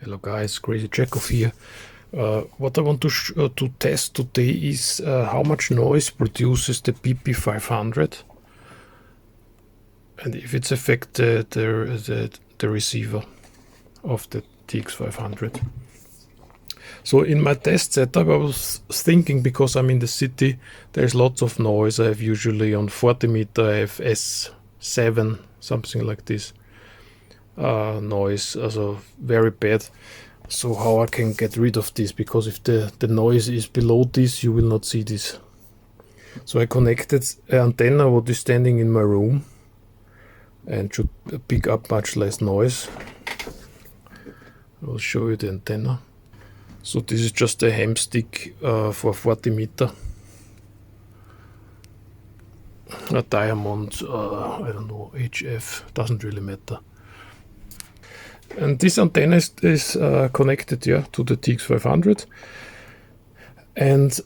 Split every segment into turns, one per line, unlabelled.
Hello guys, Crazy Jackov here. What I want to test today is how much noise produces the BP-500 and if it's affect the receiver of the TX500. So in my test setup I was thinking, because I'm in the city, there's lots of noise. I have usually on 40 meter I have S7, something like this. Noise, also very bad. So how I can get rid of this, because if the noise is below this, you will not see this. So I connected an antenna what is standing in my room and should pick up much less noise. I will show you the antenna. So this is just a ham stick for 40 meter. A diamond, I don't know, HF, doesn't really matter. And this antenna is connected to the TX500, and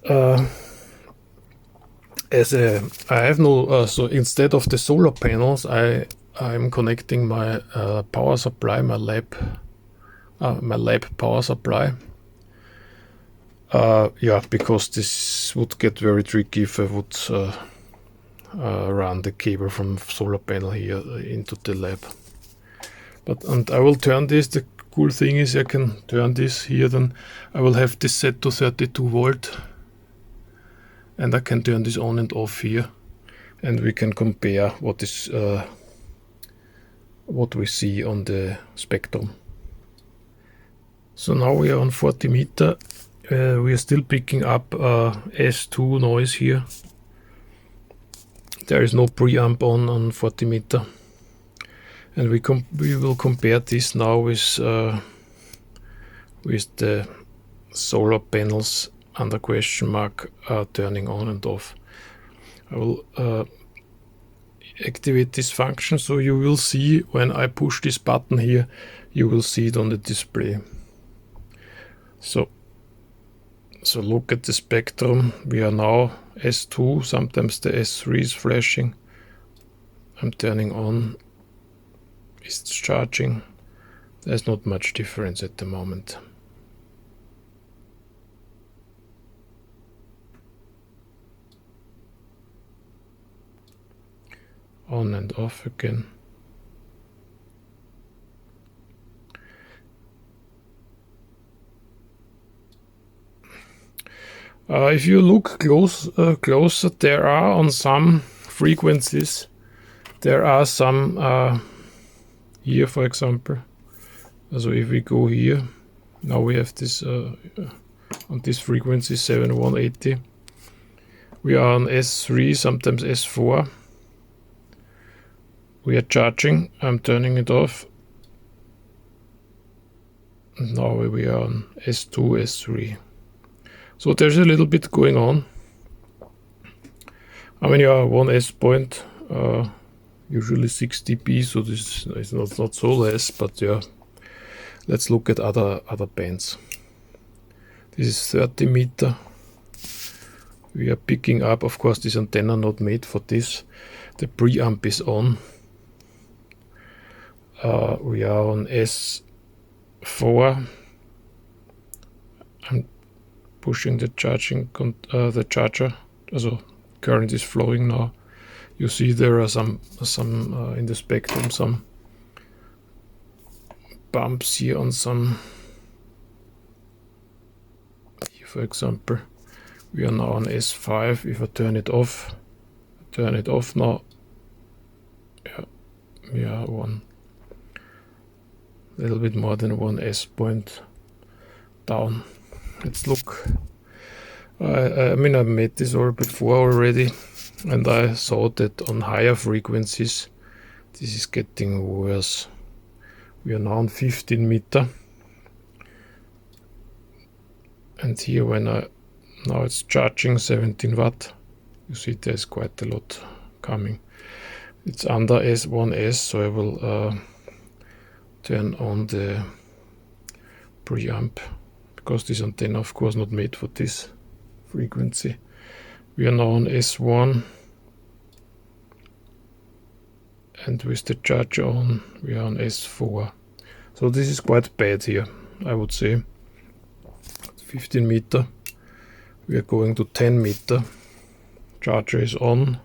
I have no so instead of the solar panels, I'm connecting my power supply, my lab power supply. Because this would get very tricky if I would run the cable from solar panel here into the lab. And I will turn this. The cool thing is I can turn this here, then I will have this set to 32 volt and I can turn this on and off here, and we can compare what is what we see on the spectrum. So now we are on 40 meter. We are still picking up S2 noise here. There is no preamp on 40 meter. And we will compare this now with the solar panels under question mark turning on and off. I will activate this function, so you will see when I push this button here, you will see it on the display. So look at the spectrum. We are now S2, sometimes the S3 is flashing. I'm turning on. It's charging. There's not much difference at the moment. On and off again. If you look closer, there are on some frequencies, there are some here, for example. So if we go here, now we have this on this frequency 7180. We are on S3, sometimes S4. We are charging. I'm turning it off. Now we are on S2, S3. So there's a little bit going on. I mean, yeah, one S point. Usually 6 dB, so this is not so less, but yeah, let's look at other bands. This is 30 meter. We are picking up, of course, this antenna not made for this. The preamp is on. We are on S4. I'm pushing the charger. So current is flowing now. You see there are some in the spectrum, some bumps here on some. Here, for example, we are now on S5. If I turn it off now. Yeah, we are one, a little bit more than 1 S point down. Let's look. I mean, I made this all before already. And I saw that on higher frequencies, this is getting worse. We are now on 15 meter. And here now it's charging 17 watt. You see there's quite a lot coming. It's under S1S, so I will turn on the preamp, because this antenna of course not made for this frequency. We are now on S1, and with the charger on, we are on S4. So this is quite bad here. I would say. 15 meter. We are going to 10 meter. Charger is on.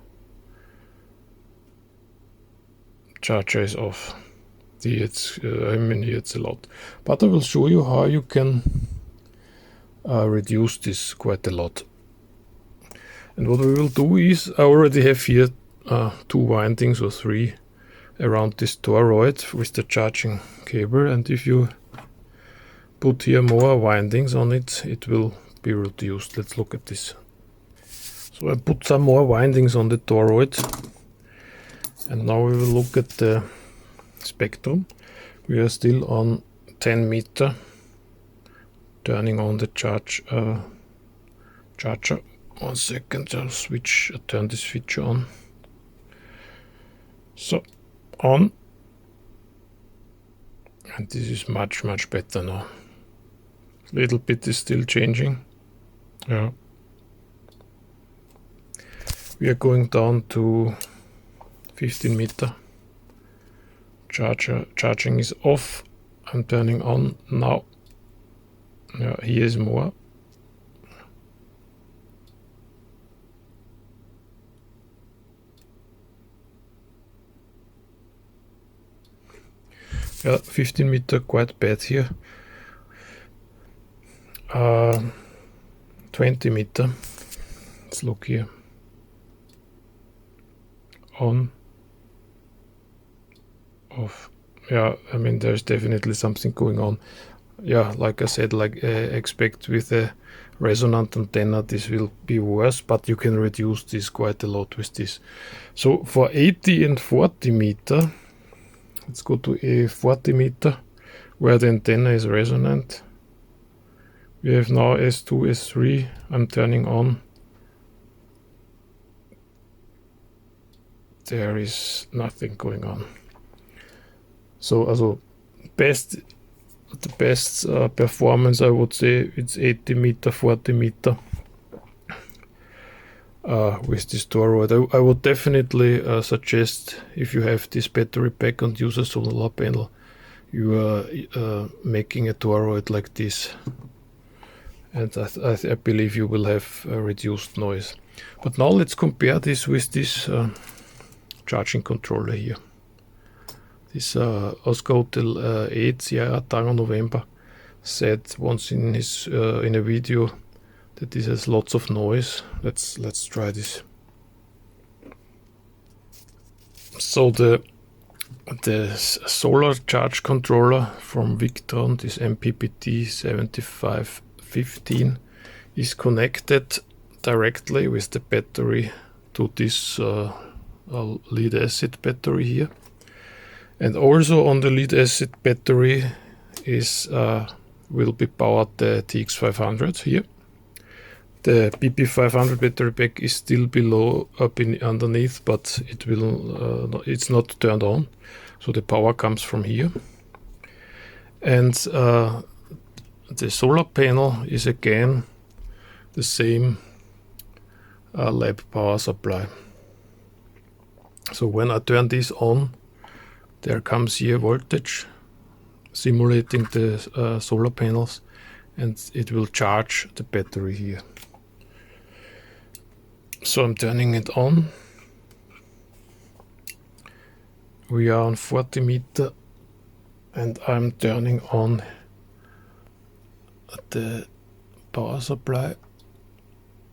Charger is off. It's, I mean, it's a lot. But I will show you how you can reduce this quite a lot. And what we will do is, I already have here 2 windings or 3 around this toroid with the charging cable, and if you put here more windings on it, it will be reduced. Let's look at this. So I put some more windings on the toroid, and now we will look at the spectrum. We are still on 10 meter, turning on the charger. 1 second, I'll turn this feature on. So, on. And this is much better now. Little bit is still changing. Yeah. We are going down to 15 meter. Charging is off. I'm turning on now. Yeah, here is more. Yeah, 15 meter, quite bad here. 20 meter. Let's look here. On. Off. Yeah, I mean, there's definitely something going on. Yeah, like I said, expect with a resonant antenna this will be worse, but you can reduce this quite a lot with this. So for 80 and 40 meter, let's go to a 40 meter where the antenna is resonant. We have now S2, S3. I'm turning on. There is nothing going on. So also the best performance, I would say, it's 80 meter, 40 meter with this toroid. I would definitely suggest, if you have this battery pack and use a solar panel, you are making a toroid like this, and I believe you will have reduced noise. But now let's compare this with this charging controller here. This Oscar Hotel 8 Sierra Tango November said once in his in a video that this has lots of noise. Let's try this. So the solar charge controller from Victron, this MPPT75 15, is connected directly with the battery to this lead acid battery here. And also on the lead acid battery is will be powered the TX500 here. The BP-500 battery pack is still below, underneath, but it will it's not turned on, so the power comes from here. And the solar panel is again the same lab power supply. So when I turn this on, there comes here voltage simulating the solar panels, and it will charge the battery here. So I'm turning it on. We are on 40 meter, and I'm turning on the power supply.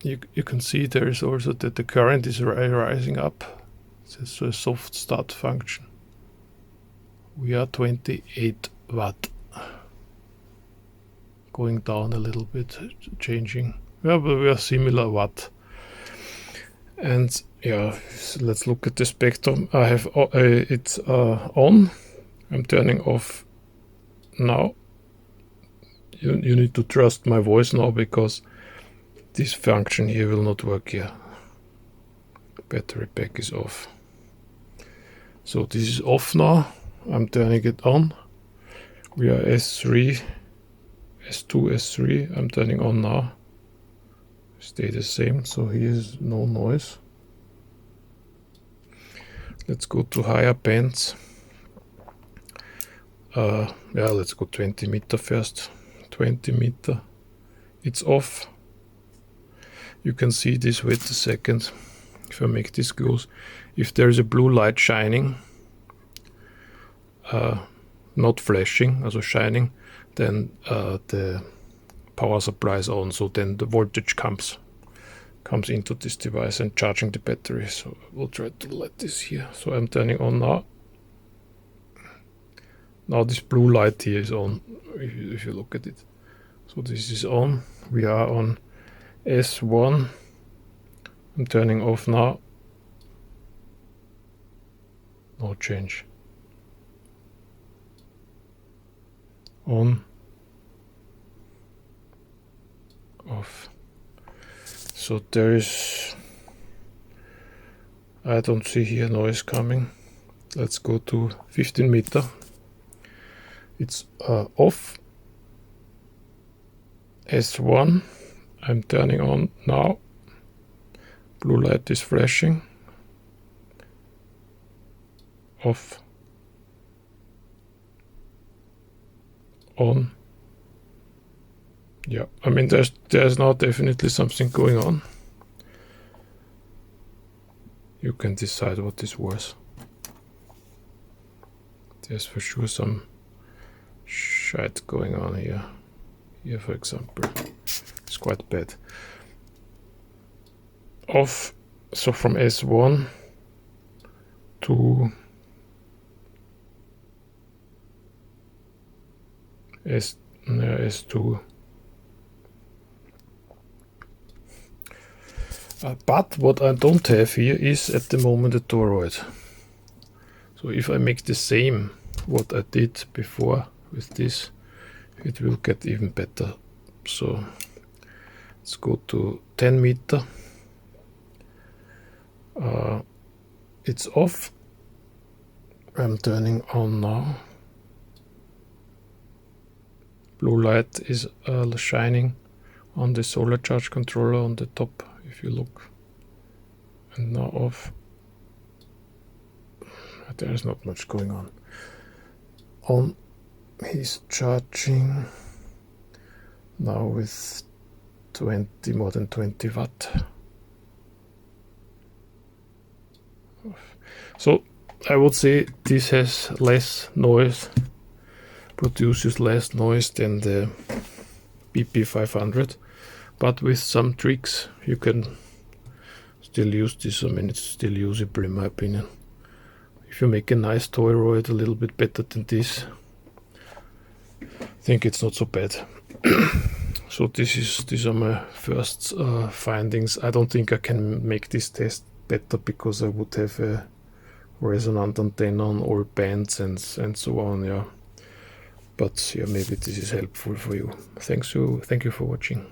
You can see there is also that the current is rising up. It's a soft start function. We are 28 watt. Going down a little bit, changing. Yeah, but we are similar watt. And yeah, so let's look at the spectrum. I have it's on. I'm turning off now. You need to trust my voice now, because this function here will not work here. Battery pack is off. So this is off now. I'm turning it on. We are S3, S2, S3. I'm turning on now. Stay the same, so here is no noise. Let's go to higher bands. Yeah, let's go 20 meter first. 20 meter. It's off. You can see this, wait a second. If I make this close, if there is a blue light shining, not flashing, also shining, then the power supply is on, so then the voltage comes into this device and charging the battery. So we'll try to light this here. So I'm turning on now. Now this blue light here is on, if you look at it. So this is on. We are on S1. I'm turning off now. No change. On. Off. So there is, I don't see here noise coming. Let's go to 15 meter. It's off. S1. I'm turning on now. Blue light is flashing. Off. On. Yeah, I mean there's now definitely something going on. You can decide what this was. There's for sure some shite going on here. Here, for example, it's quite bad. Off. So from S1 to S2. But what I don't have here is at the moment a toroid. So if I make the same what I did before with this, it will get even better. So let's go to 10 meter. It's off. I'm turning on now. Blue light is shining on the solar charge controller on the top, if you look. And now off. There is not much going on. On, he's charging now with more than 20 watt. So I would say this has less noise, produces less noise than the BP-500, but with some tricks you can still use this. I mean, it's still usable in my opinion. If you make a nice toroid a little bit better than this, I think it's not so bad. So these are my first findings. I don't think I can make this test better because I would have a resonant antenna on all bands and so on. Yeah, but yeah, maybe this is helpful for you. Thank you for watching.